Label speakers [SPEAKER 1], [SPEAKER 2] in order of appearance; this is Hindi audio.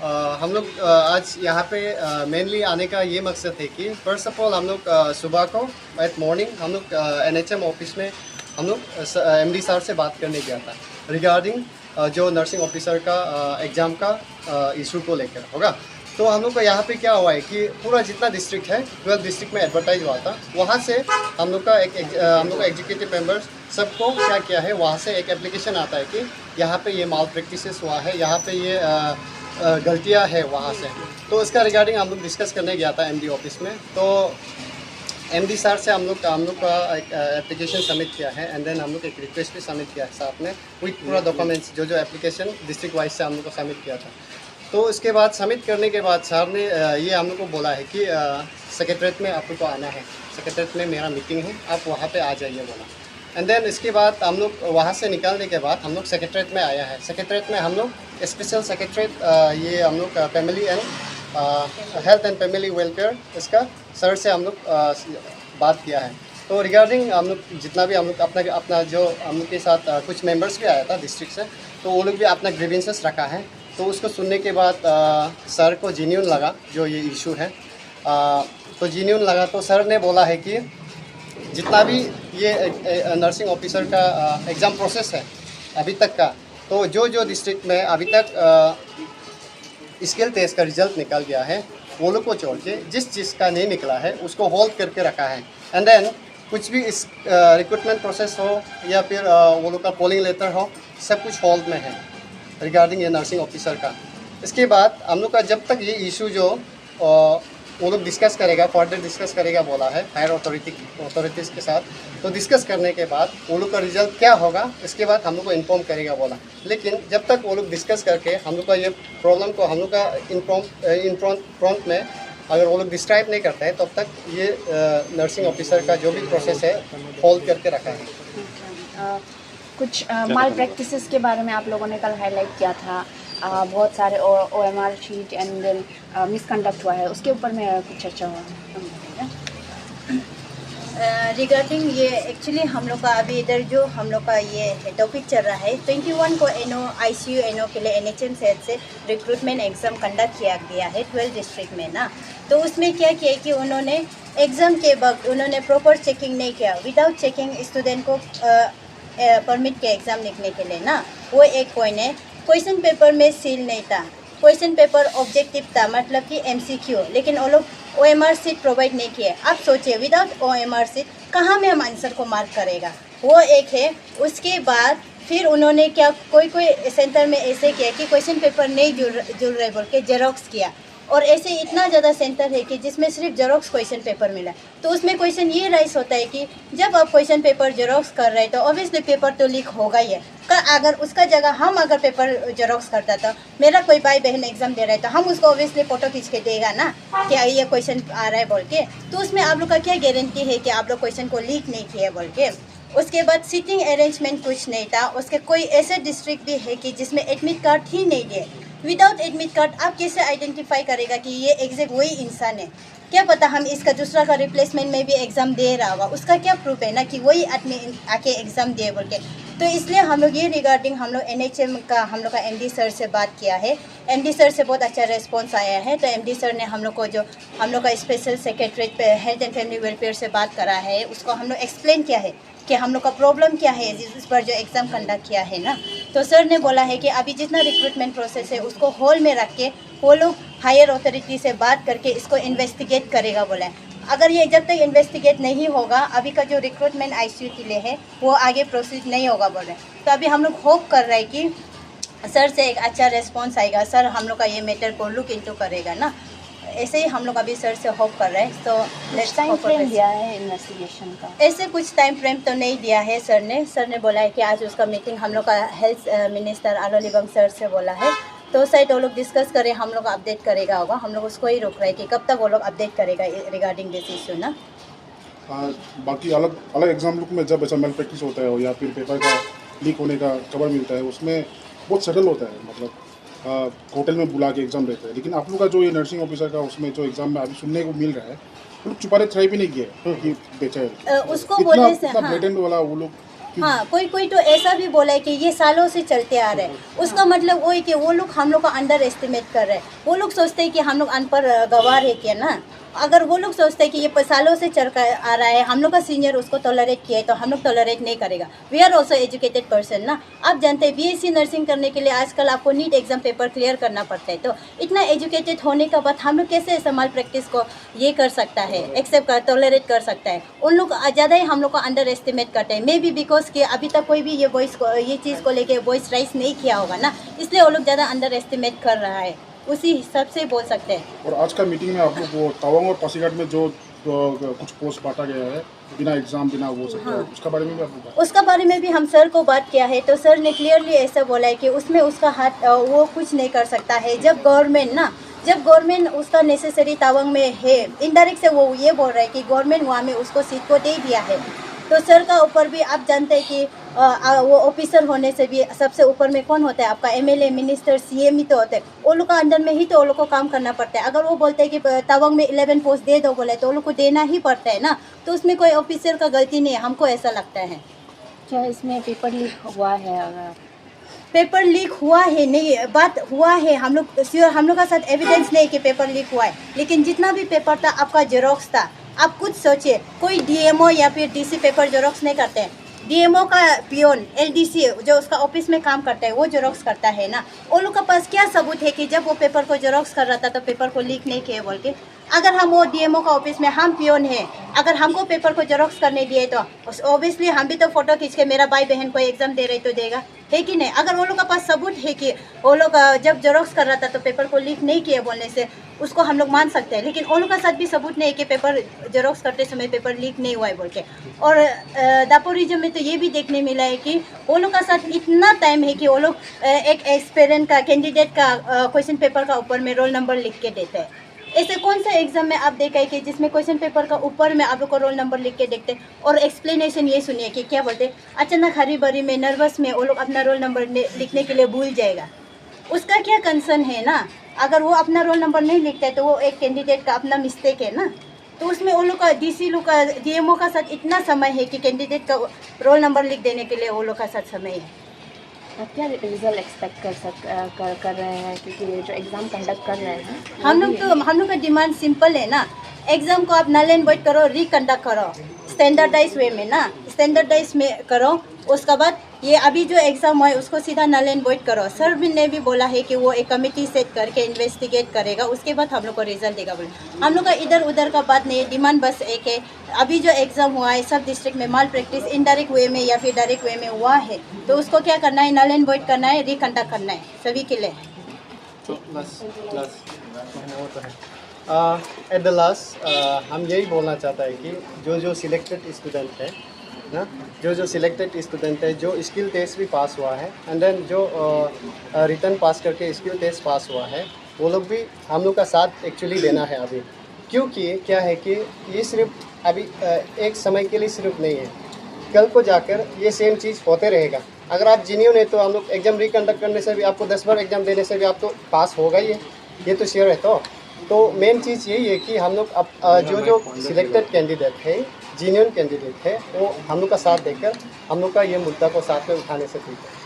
[SPEAKER 1] हम लोग आज यहाँ पे मेनली आने का ये मकसद है कि फर्स्ट ऑफ ऑल हम लोग सुबह को एट मॉर्निंग हम लोग एनएचएम ऑफिस में हम लोग एमडी सर से बात करने गया था रिगार्डिंग जो नर्सिंग ऑफिसर का एग्ज़ाम का इशू को लेकर होगा। तो हम लोग का यहाँ पे क्या हुआ है कि पूरा जितना डिस्ट्रिक्ट है 12 डिस्ट्रिक्ट में एडवर्टाइज हुआ था, वहाँ से हम लोग का हम लोग का एग्जीक्यूटिव मेंबर्स सबको क्या किया है, वहाँ से एक एप्लीकेशन आता है कि यहाँ पे ये माल प्रैक्टिसेस हुआ है, यहाँ पे ये गलतियाँ है वहाँ से। तो इसका रिगार्डिंग हम लोग डिस्कस करने गया था एमडी ऑफिस में। तो एमडी सर से हम लोग का एक एप्लीकेशन सबमिट किया है एंड देन हम लोग एक रिक्वेस्ट भी सबमिट किया है साथ में विथ पूरा डॉक्यूमेंट्स जो एप्लीकेशन डिस्ट्रिक्ट वाइज से हम लोग को सबमिट किया था। तो इसके बाद सबमिट करने के बाद सर ने ये हम लोग को बोला है कि सेक्रेटरीट में आप लोग को आना है, सेक्रेटरीट में मेरा मीटिंग है, आप वहाँ पे आ जाइए बोला। एंड देन इसके बाद हम लोग वहाँ से निकलने के बाद हम लोग सेक्रेटरीट में आया है। सेक्रेटरीट में हम लोग स्पेशल सेक्रेटरीट ये हम लोग family and health and family welfare इसका सर से हम लोग बात किया है। तो रिगार्डिंग हम लोग जितना भी हम लोग अपना जो हम लोग के साथ कुछ मेंबर्स भी आया था डिस्ट्रिक्ट से, तो वो लोग भी अपना ग्रीवेंसेस रखा है। तो उसको सुनने के बाद सर को जेन्युइन लगा जो ये इशू है, तो जेन्युइन लगा। तो सर ने बोला है कि जितना भी ये नर्सिंग ऑफिसर का एग्ज़ाम प्रोसेस है अभी तक का, तो जो डिस्ट्रिक्ट में अभी तक स्किल टेस्ट का रिजल्ट निकल गया है, वो लोग को छोड़ के जिस चीज़ का नहीं निकला है उसको होल्ड करके रखा है। एंड देन कुछ भी इस रिक्रूटमेंट प्रोसेस हो या फिर वो लोग का पोलिंग लेटर हो, सब कुछ होल्ड में है रिगार्डिंग ये नर्सिंग ऑफिसर का। इसके बाद हम लोग का जब तक ये इशू जो वो लोग डिस्कस करेगा, फर्दर डिस्कस करेगा बोला है हायर अथॉरिटीज़ के साथ। तो डिस्कस करने के बाद वो लोग का रिजल्ट क्या होगा इसके बाद हम लोग को इन्फॉर्म करेगा बोला। लेकिन जब तक वो लोग डिस्कस करके हम लोग का ये प्रॉब्लम को हम लोग का इन फ्रंट में अगर वो लोग डिस्क्राइब नहीं करते हैं, तब तक ये नर्सिंग ऑफिसर का जो भी प्रोसेस है होल्ड करके रखा है।
[SPEAKER 2] कुछ माल प्रैक्टिसेस के बारे में आप लोगों ने कल हाईलाइट किया था, बहुत सारे OMR sheet and then misconduct हुआ है, उसके ऊपर में कुछ चर्चा हुआ
[SPEAKER 3] रिगार्डिंग ये एक्चुअली हम लोग का अभी इधर जो हम लोग का ये टॉपिक चल रहा है 21 को ICU NO के लिए NHM से रिक्रूटमेंट एग्ज़ाम कंडक्ट किया गया है 12 डिस्ट्रिक्ट में ना। तो उसमें क्या किया कि उन्होंने एग्ज़ाम के वक्त उन्होंने प्रॉपर चेकिंग नहीं किया, विदाउट चेकिंग स्टूडेंट को परमिट के एग्ज़ाम लिखने के लिए ना। वो एक पॉइंट है। क्वेश्चन पेपर में सील नहीं था, क्वेश्चन पेपर ऑब्जेक्टिव था, मतलब कि MCQ, लेकिन वो लोग OMR सीट प्रोवाइड नहीं किए। आप सोचिए विदाउट OMR सीट कहाँ में हम आंसर को मार्क करेगा, वो एक है। उसके बाद फिर उन्होंने क्या कोई सेंटर में ऐसे किया कि क्वेश्चन पेपर नहीं जुड़ रहे बोल के जेरोक्स किया, और ऐसे इतना ज़्यादा सेंटर है कि जिसमें सिर्फ जेरोक्स क्वेश्चन पेपर मिला। तो उसमें क्वेश्चन ये राइज होता है कि जब आप क्वेश्चन पेपर जेरोक्स कर रहे हैं तो ऑब्वियसली पेपर तो लीक होगा ही है। अगर उसका जगह हम अगर पेपर जेरोक्स करता था, मेरा कोई भाई बहन एग्जाम दे रहा है तो हम उसको ऑब्वियसली फोटो खींच के देगा ना कि ये क्वेश्चन आ रहा है बोल के। तो उसमें आप लोग का क्या गारंटी है कि आप लोग क्वेश्चन को लीक नहीं किए बोल के। उसके बाद सीटिंग अरेंजमेंट कुछ नहीं था। उसके कोई ऐसे डिस्ट्रिक्ट भी है कि जिसमें एडमिट कार्ड ही नहीं दिए। विदाउट एडमिट कार्ड आप कैसे आइडेंटिफाई करेगा कि ये एग्जैक्ट वही इंसान है? क्या पता हम इसका दूसरा का रिप्लेसमेंट में भी एग्ज़ाम दे रहा होगा, उसका क्या प्रूफ है ना कि वही आदमी आके एग्ज़ाम दिए बोल के। तो इसलिए हम लोग ये रिगार्डिंग हम लोग NHM का हम लोग का MD सर से बात किया है। MD सर से बहुत अच्छा रेस्पॉन्स आया है। तो MD सर ने हम लोग को जो हम लोग का स्पेशल सेक्रेटरीट पे हेल्थ एंड फैमिली वेलफेयर से बात करा है, उसको हम लोग एक्सप्लेन किया है कि हम लोग का प्रॉब्लम क्या है इस पर जो एग्ज़ाम कंडक्ट किया है ना। तो सर ने बोला है कि अभी जितना रिक्रूटमेंट प्रोसेस है उसको होल्ड में रख के वो लोग हायर अथॉरिटी से बात करके इसको इन्वेस्टिगेट करेगा बोला है। अगर ये जब तक इन्वेस्टिगेट नहीं होगा, अभी का जो रिक्रूटमेंट ICU के लिए है वो आगे प्रोसीड नहीं होगा बोल रहे हैं। तो अभी हम लोग होप कर रहे हैं कि सर से एक अच्छा रिस्पॉन्स आएगा, सर हम लोग का ये मैटर को लुक इनटू करेगा ना। ऐसे ही हम लोग अभी सर से होप कर रहे हैं। तो
[SPEAKER 2] टाइम फ्रेम दिया है इन्वेस्टिगेशन का?
[SPEAKER 3] ऐसे कुछ टाइम फ्रेम तो नहीं दिया है सर ने बोला है कि आज उसका मीटिंग हम लोग का health minister Alo Libang sir से बोला है। तो शायद वो लोग डिस्कस करें, हम लोग अपडेट करेगा होगा। हम लोग उसको ही रोक रहे हैं कि कब तक वो लोग अपडेट करेगा रिगार्डिंग दिस इशू ना।
[SPEAKER 4] बाकी अलग अलग एग्जाम लुक में जब ऐसा मेल प्रैक्टिस होता है या फिर पेपर का लीक होने का खबर मिलता है, उसमें बहुत सटल होता है। मतलब होटल में बुला के एग्ज़ाम रहता है। लेकिन आप लोग का जो ये नर्सिंग ऑफिसर का उसमें जो एग्ज़ाम में अभी सुनने को मिल रहा है, वो लोग छुपाने ट्राई भी नहीं किया कि बेचा है।
[SPEAKER 3] उसको बोलने से
[SPEAKER 4] ब्लेटेंट वाला वो लोग
[SPEAKER 3] हाँ, कोई कोई तो ऐसा भी बोला है कि ये सालों से चलते आ रहे हैं। उसका मतलब वो है कि वो लोग हम लोग को अंडर एस्टिमेट कर रहे हैं। वो लोग सोचते हैं कि हम लोग अनपढ़ गवार है क्या ना। अगर वो लोग सोचते हैं कि ये सालों से चल कर आ रहा है, हम लोग का सीनियर उसको टॉलरेट किया है तो हम लोग टॉलरेट नहीं करेगा। We are also educated person ना। आप जानते हैं बीएससी नर्सिंग करने के लिए आजकल आपको नीट एग्जाम पेपर क्लियर करना पड़ता है। तो इतना एजुकेटेड होने के बाद हम लोग कैसे ऐसा माल प्रैक्टिस को ये कर सकता है, एक्सेप्ट कर टॉलरेट कर सकता है। उन लोग ज़्यादा ही हम लोग को अंडर एस्टिमेट करते हैं। मे बी बिकॉज कि अभी तक कोई भी ये चीज़ को लेके वॉइस राइज नहीं किया होगा ना, इसलिए वो लोग ज़्यादा अंडर एस्टिमेट कर रहा है। उसी हिसाब से बोल सकते हैं।
[SPEAKER 4] और आज का मीटिंग में आप लोग वो तवांग और पासीघाट में जो कुछ पोस्ट बांटा गया है बिना एग्जाम बिना वो सब, उसका बारे में भी आप लोग
[SPEAKER 3] उसका बारे में भी हम सर को बात किया है तो सर ने क्लियरली ऐसा बोला है कि उसमें उसका हाथ वो कुछ नहीं कर सकता है। जब गवर्नमेंट उसका नेसेसरी तवांग में है, इनडायरेक्ट से वो ये बोल रहा है कि गवर्नमेंट वहाँ में उसको सीट को दे दिया है। तो सर का ऊपर भी आप जानते हैं कि वो ऑफिसर होने से भी सबसे ऊपर में कौन होता है, आपका एमएलए मिनिस्टर सीएम ही तो होते हैं। वो लोग का अंडर में ही तो वो लोग को काम करना पड़ता है। अगर वो बोलते हैं कि तवांग में 11 पोस्ट दे दो बोले तो वो लोग को देना ही पड़ता है ना। तो उसमें कोई ऑफिसर का गलती नहीं है, हमको ऐसा लगता है।
[SPEAKER 2] क्या इसमें पेपर लीक हुआ है?
[SPEAKER 3] पेपर लीक हुआ है नहीं, बात हुआ है, हम लोग का साथ एविडेंस नहीं कि पेपर लीक हुआ है। लेकिन जितना भी पेपर था आपका जेरोक्स था। आप कुछ सोचिए, कोई डीएमओ या फिर डीसी पेपर जेरोक्स नहीं करते हैं। डीएमओ का पियोन एलडीसी जो उसका ऑफिस में काम करता है वो जेरोक्स करता है ना। उन लोग के पास क्या सबूत है कि जब वो पेपर को जेरोक्स कर रहा था तो पेपर को लीक नहीं किया बोल के? अगर हम वो डीएमओ का ऑफिस में हम पियोन है, अगर हमको पेपर को जेरोक्स करने दिए तो ऑब्वियसली हम भी तो फोटो खींच के मेरा भाई बहन को एग्जाम दे रहे तो देगा, है कि नहीं? अगर वो लोग के पास सबूत है कि वो लोग जब जेरोक्स कर रहा था तो पेपर को लीक नहीं किया बोलने से उसको हम लोग मान सकते हैं। लेकिन उन लोग का साथ भी सबूत नहीं है कि पेपर जेरोक्स करते समय पेपर लीक नहीं हुआ है बोल के। और दापोरिजम में तो ये भी देखने मिला है कि वो लोग का साथ इतना टाइम है कि वो लोग एक एक्सपेरेंट का कैंडिडेट का क्वेश्चन पेपर का ऊपर में रोल नंबर लिख के देते हैं। ऐसे कौन सा एग्जाम में आप देखा है कि जिसमें क्वेश्चन पेपर का ऊपर में आप लोग को रोल नंबर लिख के देखते और एक्सप्लेनेशन ये सुनिए कि क्या बोलते, अचानक हरी भरी में नर्वस में वो लोग अपना रोल नंबर लिखने के लिए भूल जाएगा। उसका क्या कंसर्न है ना? अगर वो अपना रोल नंबर नहीं लिखता है तो वो एक कैंडिडेट का अपना मिस्टेक है ना। तो उसमें उन लोग का डीसी लोग का डीएमओ का साथ इतना समय है कि कैंडिडेट का रोल नंबर लिख देने के लिए वो लोग का साथ समय है।
[SPEAKER 2] आप क्या रिजल्ट एक्सपेक्ट कर रहे हैं? क्योंकि जो एग्ज़ाम कंडक्ट कर रहे हैं
[SPEAKER 3] हम लोग का डिमांड सिंपल है ना। एग्जाम को आप नल एंड वॉइड करो, रिकंडक्ट करो स्टैंडर्डाइज वे में ना, स्टैंडर्डाइज में करो। उसके बाद ये अभी जो एग्ज़ाम हुआ है उसको सीधा नल एंड वॉइड करो। सर भी ने भी बोला है कि वो एक कमेटी सेट करके इन्वेस्टिगेट करेगा, उसके बाद हम लोग को रिजल्ट देगा बोले। हम लोग का इधर उधर का बात नहीं है, डिमांड बस एक है। अभी जो एग्ज़ाम हुआ है सब डिस्ट्रिक्ट में माल प्रैक्टिस इनडायरेक्ट वे में या फिर डायरेक्ट वे में हुआ है, तो उसको क्या करना है, नल एंड वॉइड करना है, रिकंडक्ट करना है सभी के लिए।
[SPEAKER 1] एट द लास्ट हम यही बोलना चाहता है कि जो सिलेक्टेड स्टूडेंट है ना, जो सिलेक्टेड स्टूडेंट है, जो स्किल टेस्ट भी पास हुआ है एंड देन जो रिटर्न पास करके स्किल टेस्ट पास हुआ है, वो लोग भी हम लोग का साथ एक्चुअली देना है अभी। क्योंकि क्या है कि ये सिर्फ अभी एक समय के लिए सिर्फ नहीं है, कल को जाकर ये सेम चीज़ होते रहेगा। अगर आप जीनियन है तो हम लोग एग्ज़ाम रिकंडक्ट करने से भी आपको 10 बार एग्ज़ाम देने से भी आप तो पास होगा ही है, ये तो श्योर है। तो मेन चीज़ यही है कि हम लोग अब जो सिलेक्टेड कैंडिडेट है, जीनियन कैंडिडेट है, वो हम लोग का साथ देकर हम लोग का ये मुद्दा को साथ में उठाने से ठीक है।